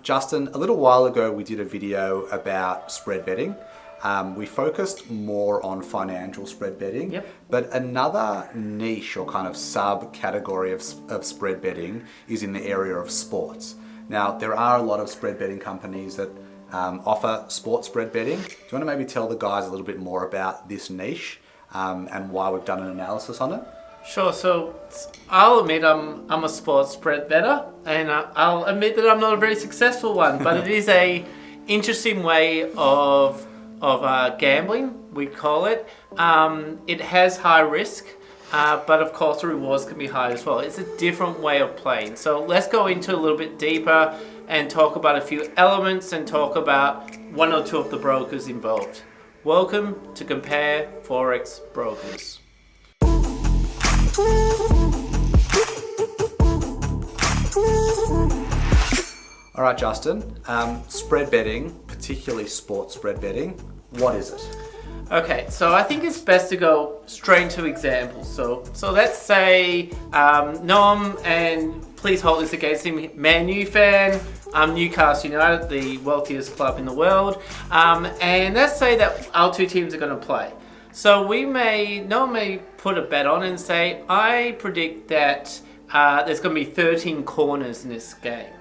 Justin, a little while ago we did a video about spread betting. We focused more on financial spread betting, but another niche or kind of subcategory of spread betting is in the area of sports. Now, there are a lot of spread betting companies that offer sports spread betting. Do you want to maybe tell the guys a little bit more about this niche and why we've done an analysis on it? Sure, so I'll admit I'm a sports spread bettor, and I'll admit that I'm not a very successful one, but it is a interesting way of gambling, we call it. It has high risk, but of course the rewards can be high as well. It's a different way of playing. So let's go into a little bit deeper and talk about a few elements and talk about one or two of the brokers involved. Welcome to Compare Forex Brokers. All right, Justin, spread betting, particularly sports spread betting, what is it? Okay, so I think it's best to go straight into examples. So let's say Noam, and please hold this against him, Man U fan, Newcastle United, the wealthiest club in the world, and let's say that our two teams are going to play. So Noam may put a bet on and say, I predict that there's going to be 13 corners in this game.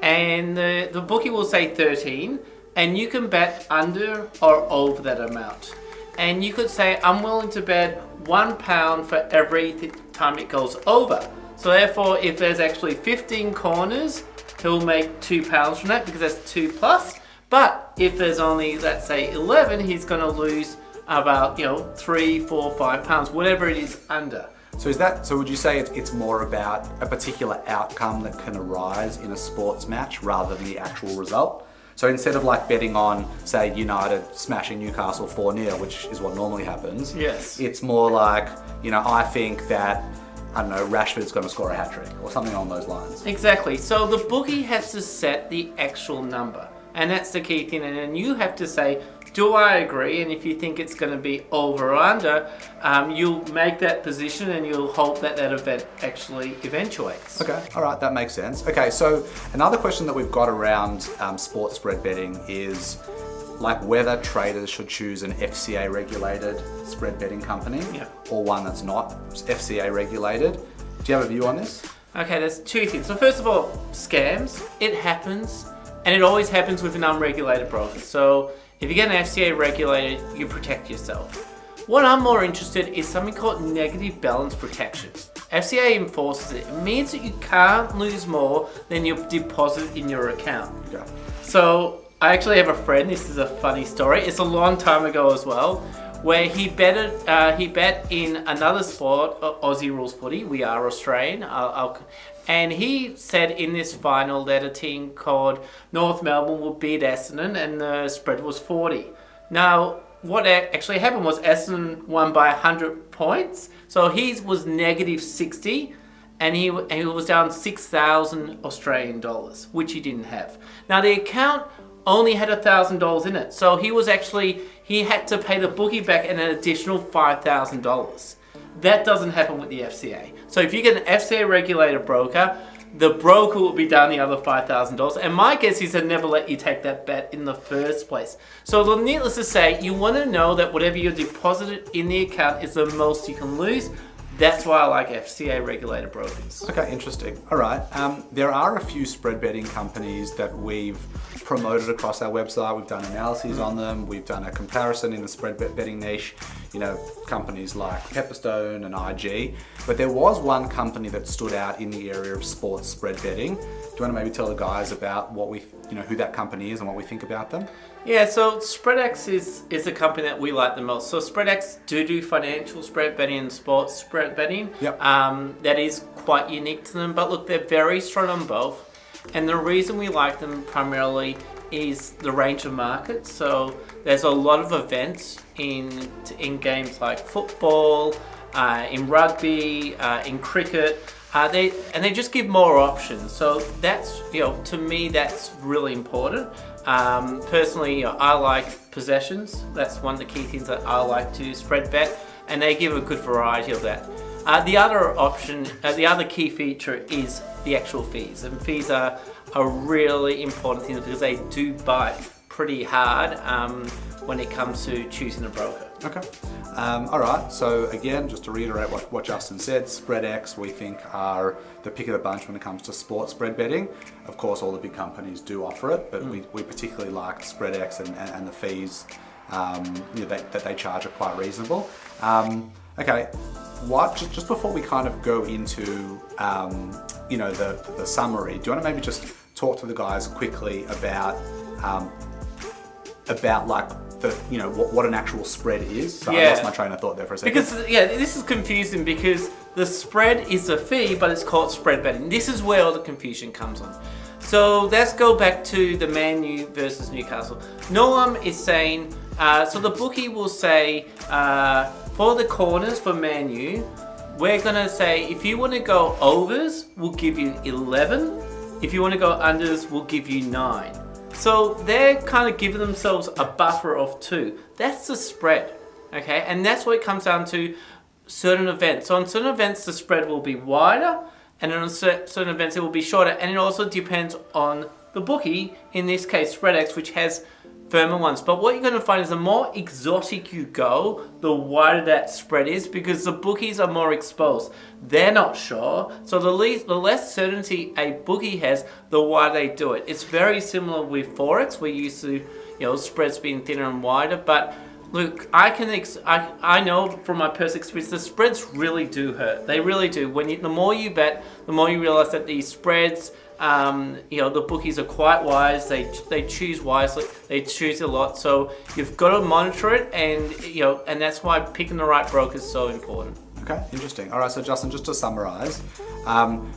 And the bookie will say 13, and you can bet under or over that amount. And you could say, I'm willing to bet £1 for every time it goes over. So therefore, if there's actually 15 corners, he'll make £2 from that because that's 2 plus. But if there's only, let's say, 11, he's going to lose about, £3, £4, £5, whatever it is under. So would you say it's more about a particular outcome that can arise in a sports match rather than the actual result? So instead of like betting on, say, United smashing Newcastle 4-0, which is what normally happens, yes, it's more like, I think that, I don't know, Rashford's going to score a hat-trick or something along those lines. Exactly. So the bookie has to set the actual number, and that's the key thing. And then you have to say, do I agree? And if you think it's going to be over or under, you'll make that position and you'll hope that that event actually eventuates. Okay, all right, that makes sense. Okay, so another question that we've got around sports spread betting is like whether traders should choose an FCA regulated spread betting company or one that's not FCA regulated. Do you have a view on this? Okay, there's two things. So first of all, scams, it happens, and it always happens with an unregulated broker. So if you get an FCA regulated, you protect yourself. What I'm more interested in is something called negative balance protection. FCA enforces it. It means that you can't lose more than your deposit in your account. Okay. So I actually have a friend, this is a funny story, it's a long time ago as well, where he bet in another sport, Aussie rules footy, we are Australian, and he said in this final that a team called North Melbourne would beat Essendon and the spread was 40. Now, what actually happened was Essendon won by 100 points, so he was negative 60, and he was down 6,000 Australian dollars, which he didn't have. Now, the account only had $1,000 in it, so he had to pay the bookie back an additional $5,000. That doesn't happen with the FCA. So if you get an FCA regulated broker, the broker will be down the other $5,000. And my guess is they'll never let you take that bet in the first place. So needless to say, you want to know that whatever you deposited in the account is the most you can lose. That's why I like FCA regulated brokers. Okay, interesting. All right. There are a few spread betting companies that we've promoted across our website. We've done analyses on them. We've done a comparison in the spread betting niche. Companies like Pepperstone and IG. But there was one company that stood out in the area of sports spread betting. Do you want to maybe tell the guys about who that company is and what we think about them? Yeah, so SpreadX is a company that we like the most. So SpreadX do financial spread betting and sports spread betting. Yep. That is quite unique to them. But look, they're very strong on both. And the reason we like them primarily is the range of markets. So there's a lot of events in games like football, in rugby, in cricket. They just give more options. So that's, to me, that's really important. Personally, I like possessions. That's one of the key things that I like to spread bet, and they give a good variety of that. The other option, the other key feature is the actual fees, and fees are are really important things because they do bite pretty hard when it comes to choosing a broker. Okay. All right. So again, just to reiterate what Justin said, SpreadX we think are the pick of the bunch when it comes to sports spread betting. Of course, all the big companies do offer it, but we particularly like SpreadX and the fees that they charge are quite reasonable. Okay. Just before we kind of go into the summary, do you want to maybe just talk to the guys quickly about like what an actual spread is? So I lost my train of thought there for a second. Because this is confusing because the spread is a fee, but it's called spread betting. This is where all the confusion comes on. So let's go back to the Man U versus Newcastle. Noam is saying, so the bookie will say, for the corners for Man U, we're gonna say if you want to go overs, we'll give you 11. If you want to go unders, we'll give you 9. So they're kind of giving themselves a buffer of 2. That's the spread, okay? And that's what it comes down to certain events. So on certain events, the spread will be wider, and on certain events, it will be shorter. And it also depends on the bookie, in this case, SpreadX, which has firmer ones. But what you're going to find is the more exotic you go, the wider that spread is because the bookies are more exposed. They're not sure. So the less certainty a bookie has, the wider they do it. It's very similar with Forex. We're used to, spreads being thinner and wider. But look, I know from my personal experience, the spreads really do hurt. They really do. The more you bet, the more you realize that these spreads, the bookies are quite wise. They choose wisely. They choose a lot. So you've got to monitor it, and that's why picking the right broker is so important. Okay, interesting. All right, so Justin, just to summarize,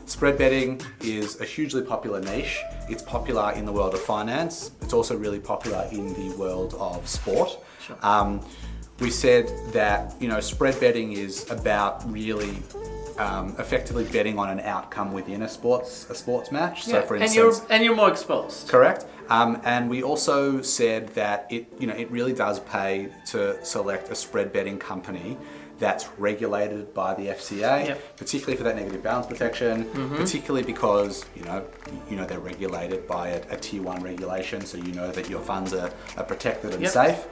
spread betting is a hugely popular niche. It's popular in the world of finance. It's also really popular in the world of sport. Sure. We said that spread betting is about really effectively betting on an outcome within a sports match. So for instance, and you're more exposed. Correct. And we also said that it really does pay to select a spread betting company that's regulated by the FCA, particularly for that negative balance protection, particularly because they're regulated by a tier 1 regulation, so you know that your funds are protected and safe.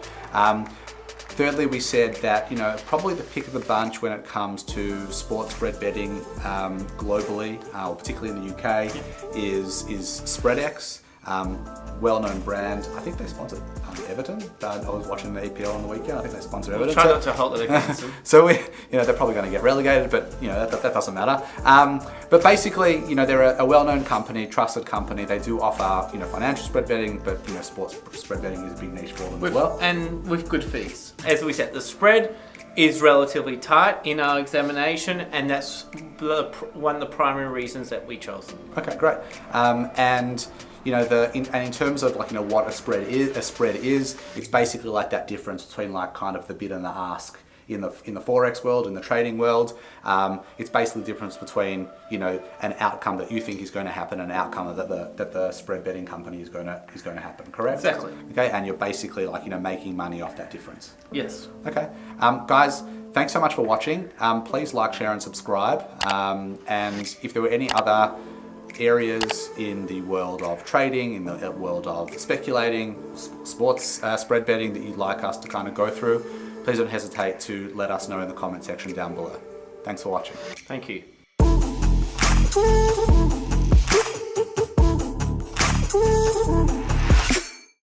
Thirdly, we said that probably the pick of the bunch when it comes to sports spread betting globally, or particularly in the UK, is SpreadX. Well-known brand. I think they sponsored Everton. I was watching the EPL on the weekend. I think they sponsored Everton. Try not to hold it against them. So they're probably going to get relegated, but that doesn't matter. But basically, they're a well-known company, trusted company. They do offer financial spread betting, but sports spread betting is a big niche for them as well. And with good fees, as we said, the spread is relatively tight in our examination, and that's one of the primary reasons that we chose them. Okay, great. And in terms of what a spread is, it's basically like that difference between kind of the bid and the ask in the Forex world, in the trading world. It's basically the difference between an outcome that you think is going to happen and an outcome that the spread betting company is going to happen. Correct? Exactly. Okay, and you're basically making money off that difference. Yes. Okay, guys. Thanks so much for watching. Please like, share, and subscribe. And if there were any other areas in the world of trading, in the world of speculating, sports spread betting that you'd like us to kind of go through, please don't hesitate to let us know in the comment section down below. Thanks for watching. Thank you.